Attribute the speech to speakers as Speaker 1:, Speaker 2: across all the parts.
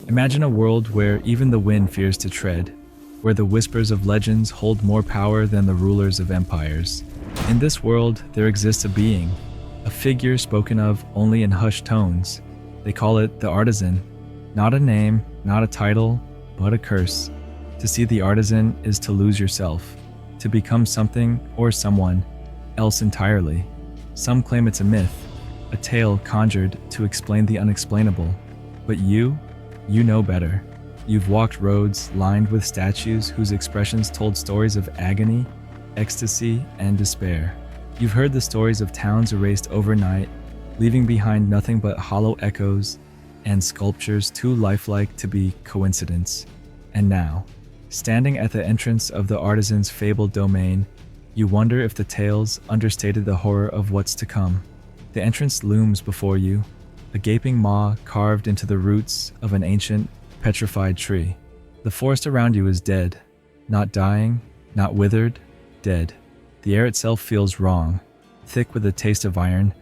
Speaker 1: Imagine a world where even the wind fears to tread, where the whispers of legends hold more power than the rulers of empires. In this world, there exists a being, a figure spoken of only in hushed tones. They call it the artisan. Not a name, not a title, but a curse. To see the artisan is to lose yourself, to become something or someone else entirely. Some claim it's a myth, a tale conjured to explain the unexplainable. But you know better. You've walked roads lined with statues whose expressions told stories of agony, ecstasy, and despair. You've heard the stories of towns erased overnight, leaving behind nothing but hollow echoes and sculptures too lifelike to be coincidence. And now, standing at the entrance of the artisan's fabled domain, you wonder if the tales understated the horror of what's to come. The entrance looms before you, a gaping maw carved into the roots of an ancient, petrified tree. The forest around you is dead, not dying, not withered, dead. The air itself feels wrong, thick with the taste of iron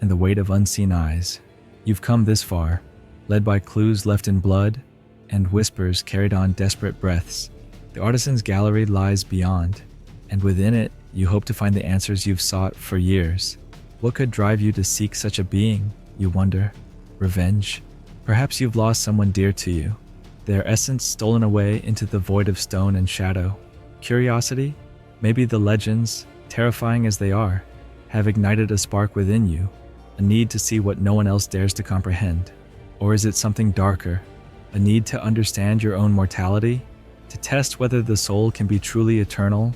Speaker 1: and the weight of unseen eyes. You've come this far, led by clues left in blood and whispers carried on desperate breaths. The artisan's gallery lies beyond, and within it, you hope to find the answers you've sought for years. What could drive you to seek such a being, you wonder? Revenge? Perhaps you've lost someone dear to you, their essence stolen away into the void of stone and shadow. Curiosity? Maybe the legends, terrifying as they are, have ignited a spark within you, a need to see what no one else dares to comprehend. Or is it something darker, a need to understand your own mortality, to test whether the soul can be truly eternal,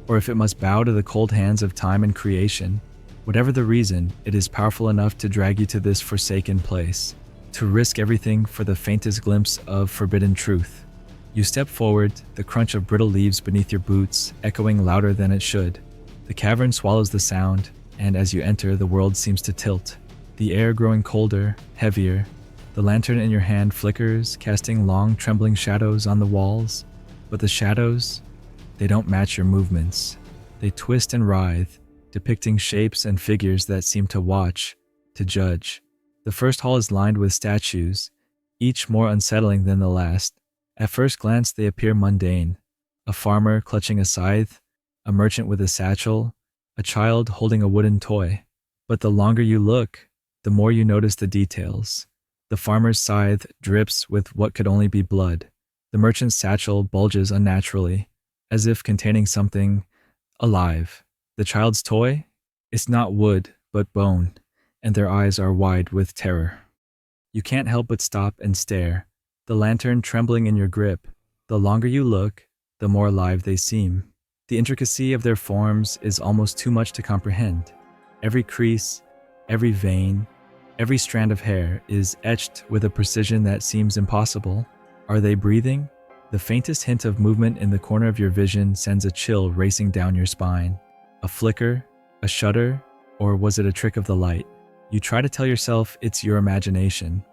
Speaker 1: or if it must bow to the cold hands of time and creation? Whatever the reason, it is powerful enough to drag you to this forsaken place, to risk everything for the faintest glimpse of forbidden truth. You step forward, the crunch of brittle leaves beneath your boots echoing louder than it should. The cavern swallows the sound, and as you enter, the world seems to tilt, the air growing colder, heavier. The lantern in your hand flickers, casting long, trembling shadows on the walls. But the shadows, they don't match your movements. They twist and writhe, depicting shapes and figures that seem to watch, to judge. The first hall is lined with statues, each more unsettling than the last. At first glance, they appear mundane. A farmer clutching a scythe, a merchant with a satchel, a child holding a wooden toy. But the longer you look, the more you notice the details. The farmer's scythe drips with what could only be blood. The merchant's satchel bulges unnaturally, as if containing something alive. The child's toy? It's not wood, but bone, and their eyes are wide with terror. You can't help but stop and stare, the lantern trembling in your grip. The longer you look, the more alive they seem. The intricacy of their forms is almost too much to comprehend. Every crease, every vein, every strand of hair is etched with a precision that seems impossible. Are they breathing? The faintest hint of movement in the corner of your vision sends a chill racing down your spine. A flicker, a shudder, or was it a trick of the light? You try to tell yourself it's your imagination,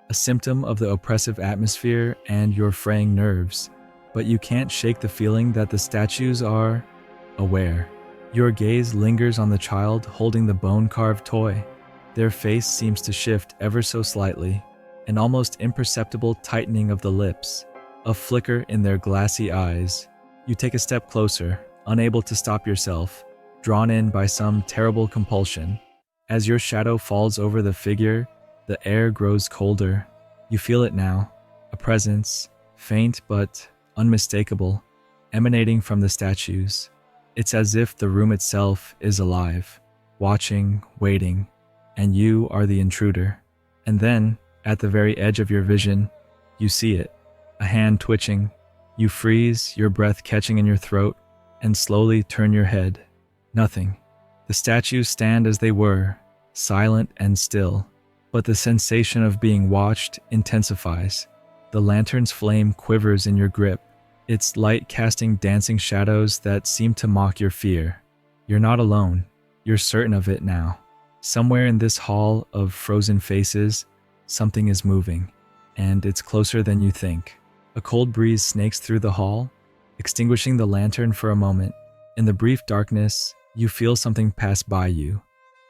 Speaker 1: a symptom of the oppressive atmosphere and your fraying nerves, but you can't shake the feeling that the statues are aware. Your gaze lingers on the child holding the bone-carved toy. Their face seems to shift ever so slightly, an almost imperceptible tightening of the lips, a flicker in their glassy eyes. You take a step closer, unable to stop yourself, drawn in by some terrible compulsion. As your shadow falls over the figure, the air grows colder. You feel it now, a presence, faint but unmistakable, emanating from the statues. It's as if the room itself is alive, watching, waiting, and you are the intruder. And then, at the very edge of your vision, you see it, a hand twitching. You freeze, your breath catching in your throat, and slowly turn your head. Nothing. The statues stand as they were, silent and still, but the sensation of being watched intensifies. The lantern's flame quivers in your grip, its light casting dancing shadows that seem to mock your fear. You're not alone. You're certain of it now. Somewhere in this hall of frozen faces, something is moving, and it's closer than you think. A cold breeze snakes through the hall, extinguishing the lantern for a moment. In the brief darkness, you feel something pass by you.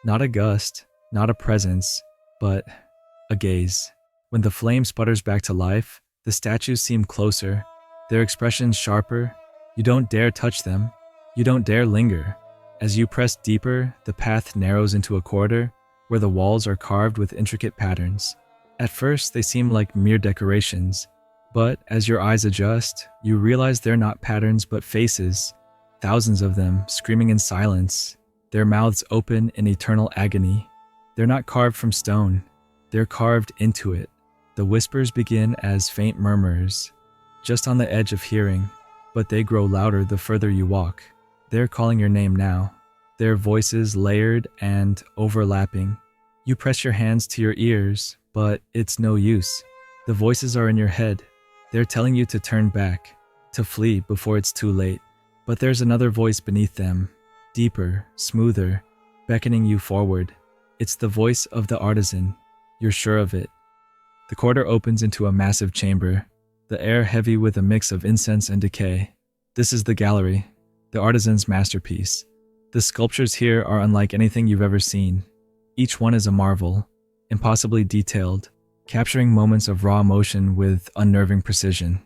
Speaker 1: Not a gust, not a presence, but a gaze. When the flame sputters back to life, The statues seem closer, their expressions sharper. You don't dare touch them. You don't dare linger. As you press deeper, the path narrows into a corridor where the walls are carved with intricate patterns. At first, they seem like mere decorations, but as your eyes adjust, you realize they're not patterns but faces, thousands of them screaming in silence, their mouths open in eternal agony. They're not carved from stone, they're carved into it. The whispers begin as faint murmurs, just on the edge of hearing, but they grow louder the further you walk. They're calling your name now, their voices layered and overlapping. You press your hands to your ears, but it's no use. The voices are in your head. They're telling you to turn back, to flee before it's too late. But there's another voice beneath them, deeper, smoother, beckoning you forward. It's the voice of the artisan. You're sure of it. The corridor opens into a massive chamber, the air heavy with a mix of incense and decay. This is the gallery, the artisan's masterpiece. The sculptures here are unlike anything you've ever seen. Each one is a marvel, impossibly detailed, capturing moments of raw emotion with unnerving precision.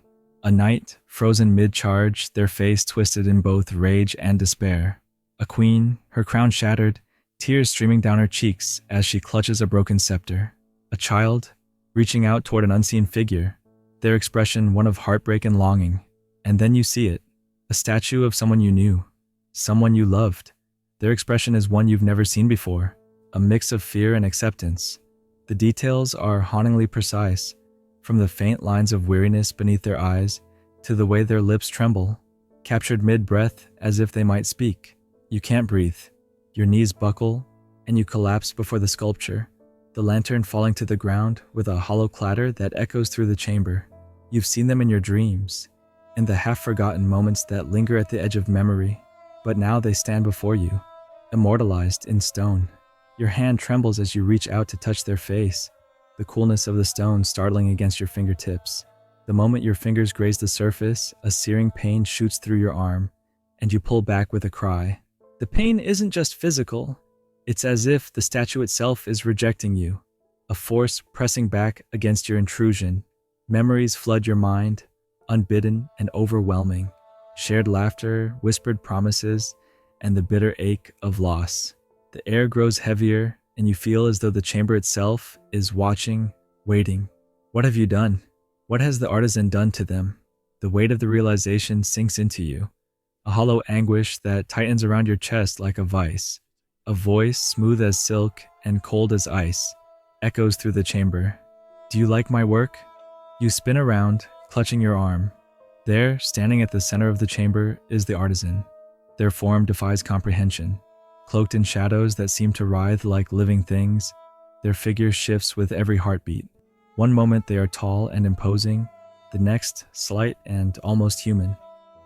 Speaker 1: A knight, frozen mid-charge, their face twisted in both rage and despair. A queen, her crown shattered, tears streaming down her cheeks as she clutches a broken scepter. A child, reaching out toward an unseen figure, their expression one of heartbreak and longing. And then you see it, a statue of someone you knew, someone you loved. Their expression is one you've never seen before, a mix of fear and acceptance. The details are hauntingly precise, from the faint lines of weariness beneath their eyes to the way their lips tremble, captured mid-breath as if they might speak. You can't breathe. Your knees buckle, and you collapse before the sculpture, the lantern falling to the ground with a hollow clatter that echoes through the chamber. You've seen them in your dreams, in the half-forgotten moments that linger at the edge of memory, but now they stand before you, immortalized in stone. Your hand trembles as you reach out to touch their face, the coolness of the stone startling against your fingertips. The moment your fingers graze the surface, a searing pain shoots through your arm, and you pull back with a cry. The pain isn't just physical, it's as if the statue itself is rejecting you, a force pressing back against your intrusion. Memories flood your mind, unbidden and overwhelming. Shared laughter, whispered promises, and the bitter ache of loss. The air grows heavier, and you feel as though the chamber itself is watching, waiting. What have you done? What has the artisan done to them? The weight of the realization sinks into you, a hollow anguish that tightens around your chest like a vice. A voice, smooth as silk and cold as ice, echoes through the chamber. Do you like my work? You spin around, clutching your arm. There, standing at the center of the chamber, is the artisan. Their form defies comprehension. Cloaked in shadows that seem to writhe like living things, their figure shifts with every heartbeat. One moment they are tall and imposing, the next slight and almost human.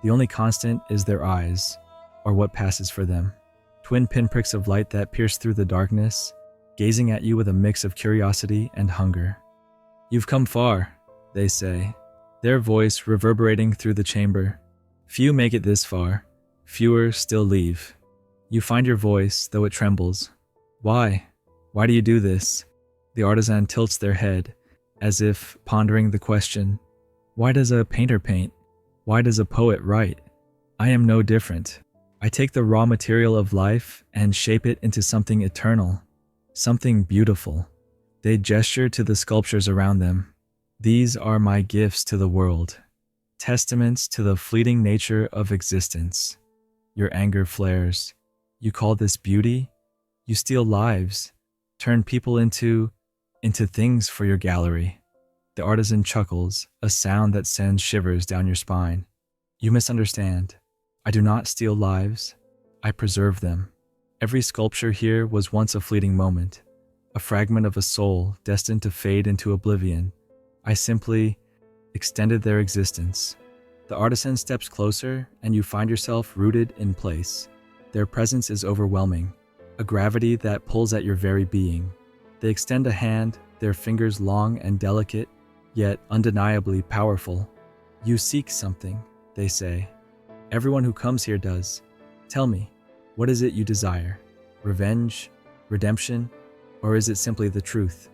Speaker 1: The only constant is their eyes, or what passes for them. Twin pinpricks of light that pierce through the darkness, gazing at you with a mix of curiosity and hunger. You've come far, they say, their voice reverberating through the chamber. Few make it this far, fewer still leave. You find your voice, though it trembles. Why? Why do you do this? The artisan tilts their head, as if pondering the question. Why does a painter paint? Why does a poet write? I am no different. I take the raw material of life and shape it into something eternal, something beautiful. They gesture to the sculptures around them. These are my gifts to the world, testaments to the fleeting nature of existence. Your anger flares. You call this beauty? You steal lives, turn people into things for your gallery. The artisan chuckles, a sound that sends shivers down your spine. You misunderstand. I do not steal lives. I preserve them. Every sculpture here was once a fleeting moment, a fragment of a soul destined to fade into oblivion. I simply extended their existence. The artisan steps closer, and you find yourself rooted in place. Their presence is overwhelming, a gravity that pulls at your very being. They extend a hand, their fingers long and delicate, yet undeniably powerful. You seek something, they say. Everyone who comes here does. Tell me, what is it you desire? Revenge? Redemption? Or is it simply the truth?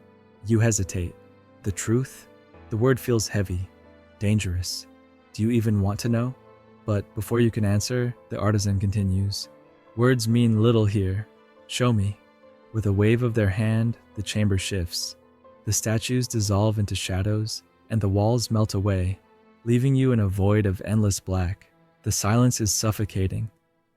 Speaker 1: You hesitate. The truth? The word feels heavy. dangerous. Do you even want to know? But before you can answer, the artisan continues. Words mean little here. Show me. With a wave of their hand, the chamber shifts. The statues dissolve into shadows, and the walls melt away, leaving you in a void of endless black. The silence is suffocating,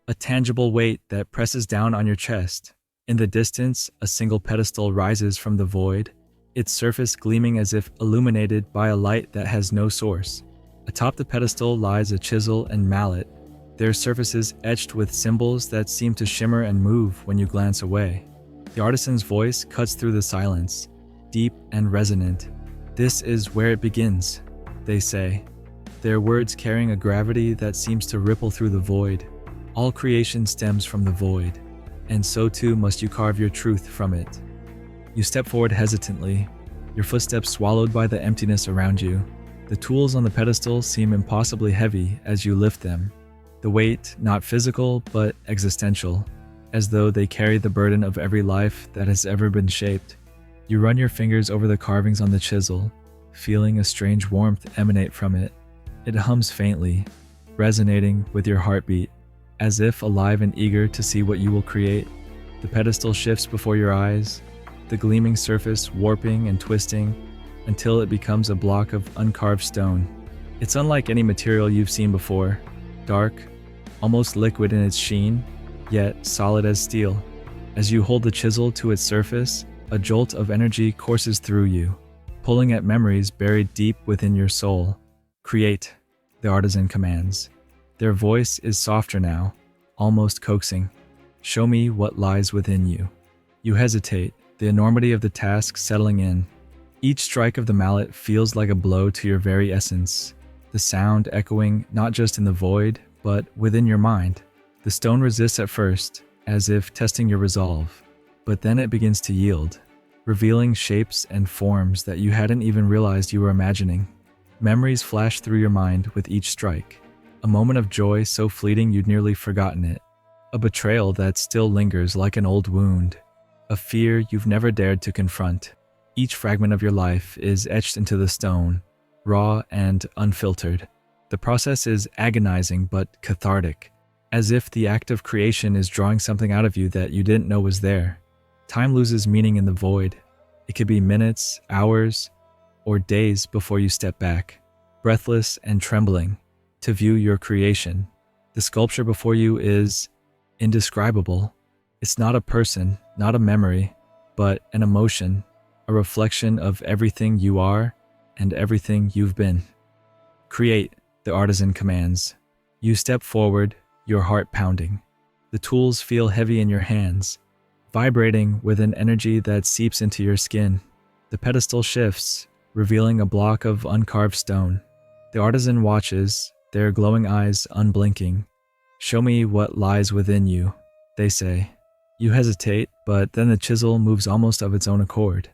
Speaker 1: a tangible weight that presses down on your chest. In the distance, a single pedestal rises from the void, its surface gleaming as if illuminated by a light that has no source. Atop the pedestal lies a chisel and mallet, their surfaces etched with symbols that seem to shimmer and move when you glance away. The artisan's voice cuts through the silence, deep and resonant. This is where it begins, they say, their words carrying a gravity that seems to ripple through the void. All creation stems from the void, and so too must you carve your truth from it. You step forward hesitantly, your footsteps swallowed by the emptiness around you. The tools on the pedestal seem impossibly heavy as you lift them, the weight not physical but existential, as though they carry the burden of every life that has ever been shaped. You run your fingers over the carvings on the chisel, feeling a strange warmth emanate from it. It hums faintly, resonating with your heartbeat, as if alive and eager to see what you will create. The pedestal shifts before your eyes, the gleaming surface warping and twisting until it becomes a block of uncarved stone. It's unlike any material you've seen before, dark, almost liquid in its sheen, yet solid as steel. As you hold the chisel to its surface, a jolt of energy courses through you, pulling at memories buried deep within your soul. Create, the artisan commands. Their voice is softer now, almost coaxing. Show me what lies within you. You hesitate, the enormity of the task settling in. Each strike of the mallet feels like a blow to your very essence, the sound echoing not just in the void, but within your mind. The stone resists at first, as if testing your resolve, but then it begins to yield, revealing shapes and forms that you hadn't even realized you were imagining. Memories flash through your mind with each strike, a moment of joy so fleeting you'd nearly forgotten it, a betrayal that still lingers like an old wound, a fear you've never dared to confront. Each fragment of your life is etched into the stone, raw and unfiltered. The process is agonizing but cathartic, as if the act of creation is drawing something out of you that you didn't know was there. Time loses meaning in the void. It could be minutes, hours, or days before you step back, breathless and trembling, to view your creation. The sculpture before you is indescribable. It's not a person, not a memory, but an emotion, a reflection of everything you are and everything you've been. Create, the artisan commands. You step forward, your heart pounding. The tools feel heavy in your hands, vibrating with an energy that seeps into your skin. The pedestal shifts, revealing a block of uncarved stone. The artisan watches, their glowing eyes unblinking. Show me what lies within you, they say. You hesitate, but then the chisel moves almost of its own accord.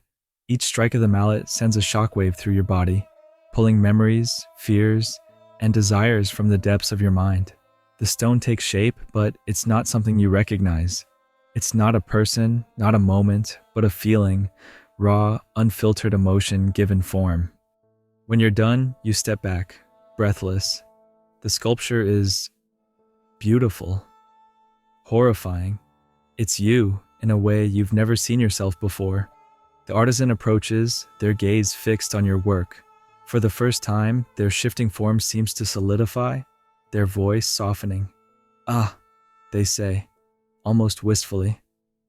Speaker 1: Each strike of the mallet sends a shockwave through your body, pulling memories, fears, and desires from the depths of your mind. The stone takes shape, but it's not something you recognize. It's not a person, not a moment, but a feeling, raw, unfiltered emotion given form. When you're done, you step back, breathless. The sculpture is beautiful, horrifying. It's you, in a way you've never seen yourself before. The artisan approaches, their gaze fixed on your work. For the first time, their shifting form seems to solidify, their voice softening. Ah, they say, almost wistfully.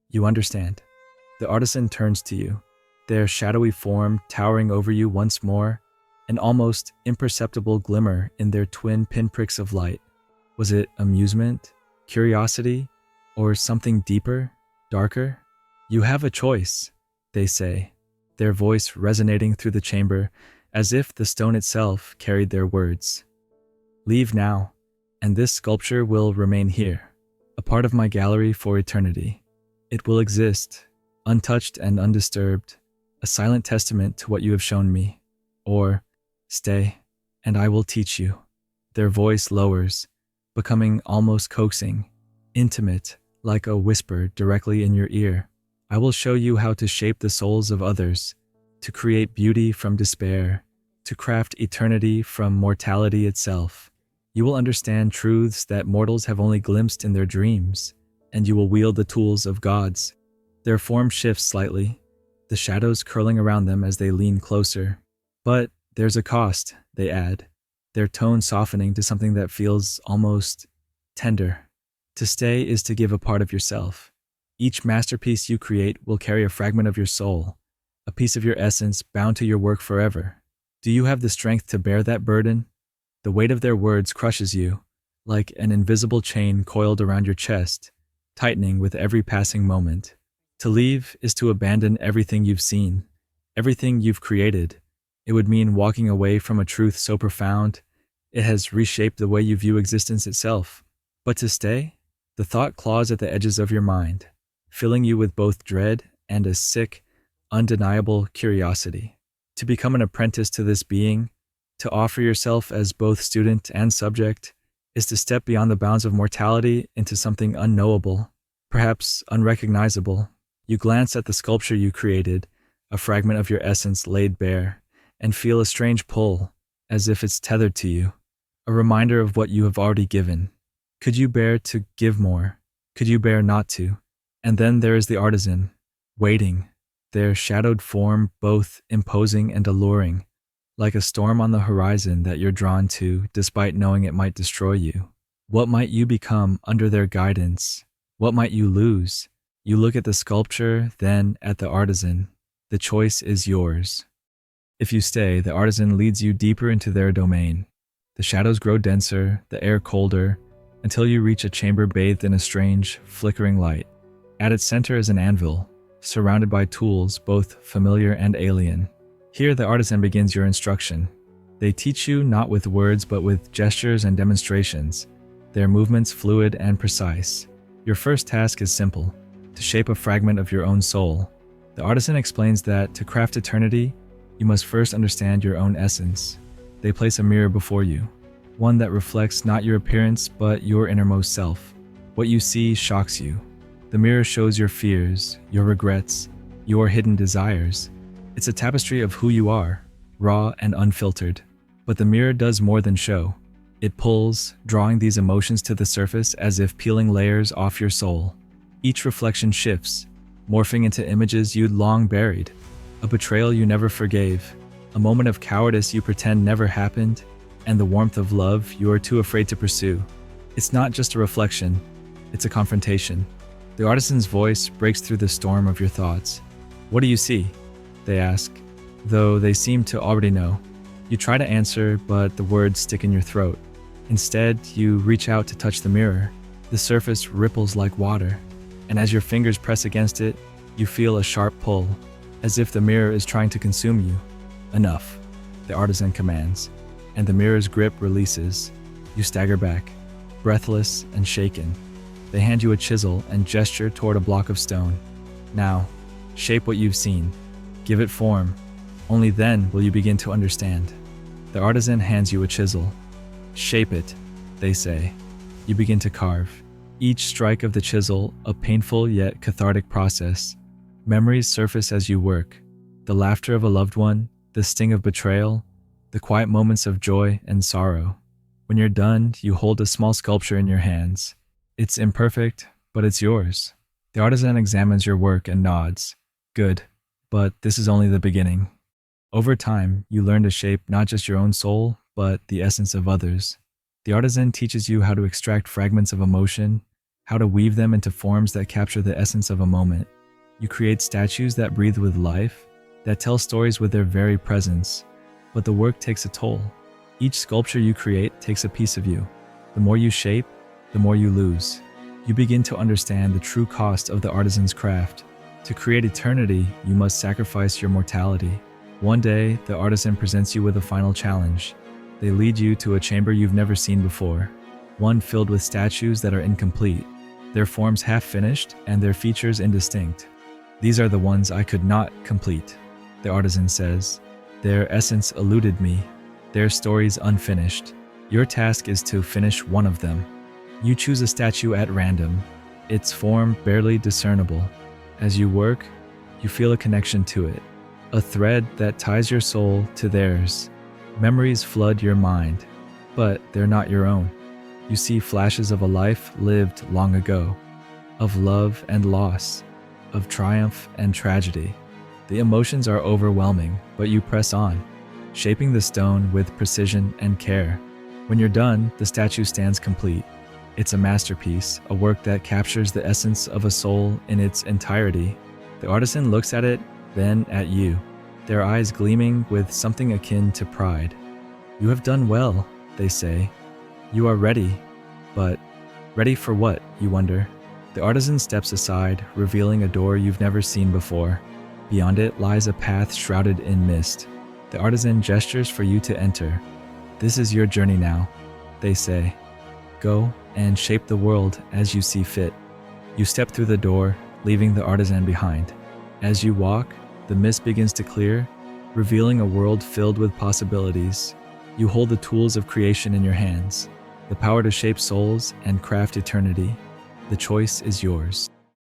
Speaker 1: You understand. The artisan turns to you, their shadowy form towering over you once more, an almost imperceptible glimmer in their twin pinpricks of light. Was it amusement, curiosity, or something deeper, darker? You have a choice, they say, their voice resonating through the chamber as if the stone itself carried their words. Leave now, and this sculpture will remain here, a part of my gallery for eternity. It will exist, untouched and undisturbed, a silent testament to what you have shown me. Or, stay, and I will teach you. Their voice lowers, becoming almost coaxing, intimate, like a whisper directly in your ear. I will show you how to shape the souls of others, to create beauty from despair, to craft eternity from mortality itself. You will understand truths that mortals have only glimpsed in their dreams, and you will wield the tools of gods. Their form shifts slightly, the shadows curling around them as they lean closer. But there's a cost, they add, their tone softening to something that feels almost tender. To stay is to give a part of yourself. Each masterpiece you create will carry a fragment of your soul, a piece of your essence bound to your work forever. Do you have the strength to bear that burden? The weight of their words crushes you, like an invisible chain coiled around your chest, tightening with every passing moment. To leave is to abandon everything you've seen, everything you've created. It would mean walking away from a truth so profound, it has reshaped the way you view existence itself. But to stay, the thought claws at the edges of your mind, filling you with both dread and a sick, undeniable curiosity. To become an apprentice to this being, to offer yourself as both student and subject, is to step beyond the bounds of mortality into something unknowable, perhaps unrecognizable. You glance at the sculpture you created, a fragment of your essence laid bare, and feel a strange pull, as if it's tethered to you, a reminder of what you have already given. Could you bear to give more? Could you bear not to? And then there is the artisan, waiting, their shadowed form both imposing and alluring, like a storm on the horizon that you're drawn to despite knowing it might destroy you. What might you become under their guidance? What might you lose? You look at the sculpture, then at the artisan. The choice is yours. If you stay, the artisan leads you deeper into their domain. The shadows grow denser, the air colder, until you reach a chamber bathed in a strange, flickering light. At its center is an anvil, surrounded by tools both familiar and alien. Here the artisan begins your instruction. They teach you not with words but with gestures and demonstrations, their movements fluid and precise. Your first task is simple, to shape a fragment of your own soul. The artisan explains that to craft eternity, you must first understand your own essence. They place a mirror before you, one that reflects not your appearance but your innermost self. What you see shocks you. The mirror shows your fears, your regrets, your hidden desires. It's a tapestry of who you are, raw and unfiltered. But the mirror does more than show. It pulls, drawing these emotions to the surface as if peeling layers off your soul. Each reflection shifts, morphing into images you'd long buried, a betrayal you never forgave, a moment of cowardice you pretend never happened, and the warmth of love you are too afraid to pursue. It's not just a reflection, it's a confrontation. The artisan's voice breaks through the storm of your thoughts. What do you see? They ask, though they seem to already know. You try to answer, but the words stick in your throat. Instead, you reach out to touch the mirror. The surface ripples like water, and as your fingers press against it, you feel a sharp pull, as if the mirror is trying to consume you. Enough, the artisan commands, and the mirror's grip releases. You stagger back, breathless and shaken. They hand you a chisel and gesture toward a block of stone. Now, shape what you've seen. Give it form. Only then will you begin to understand. The artisan hands you a chisel. Shape it, they say. You begin to carve. Each strike of the chisel, a painful yet cathartic process. Memories surface as you work. The laughter of a loved one, the sting of betrayal, the quiet moments of joy and sorrow. When you're done, you hold a small sculpture in your hands. It's imperfect, but it's yours. The artisan examines your work and nods. Good, but this is only the beginning. Over time, you learn to shape not just your own soul, but the essence of others. The artisan teaches you how to extract fragments of emotion, how to weave them into forms that capture the essence of a moment. You create statues that breathe with life, that tell stories with their very presence. But the work takes a toll. Each sculpture you create takes a piece of you. The more you shape, the more you lose. You begin to understand the true cost of the artisan's craft. To create eternity, you must sacrifice your mortality. One day, the artisan presents you with a final challenge. They lead you to a chamber you've never seen before, one filled with statues that are incomplete, their forms half-finished and their features indistinct. These are the ones I could not complete, the artisan says. Their essence eluded me, their stories unfinished. Your task is to finish one of them. You choose a statue at random, its form barely discernible. As you work, you feel a connection to it, a thread that ties your soul to theirs. Memories flood your mind, but they're not your own. You see flashes of a life lived long ago, of love and loss, of triumph and tragedy. The emotions are overwhelming, but you press on, shaping the stone with precision and care. When you're done, the statue stands complete. It's a masterpiece, a work that captures the essence of a soul in its entirety. The artisan looks at it, then at you, their eyes gleaming with something akin to pride. "You have done well," they say. "You are ready." But ready for what, you wonder? The artisan steps aside, revealing a door you've never seen before. Beyond it lies a path shrouded in mist. The artisan gestures for you to enter. "This is your journey now," they say. "Go and shape the world as you see fit." You step through the door, leaving the artisan behind. As you walk, the mist begins to clear, revealing a world filled with possibilities. You hold the tools of creation in your hands, the power to shape souls and craft eternity. The choice is yours.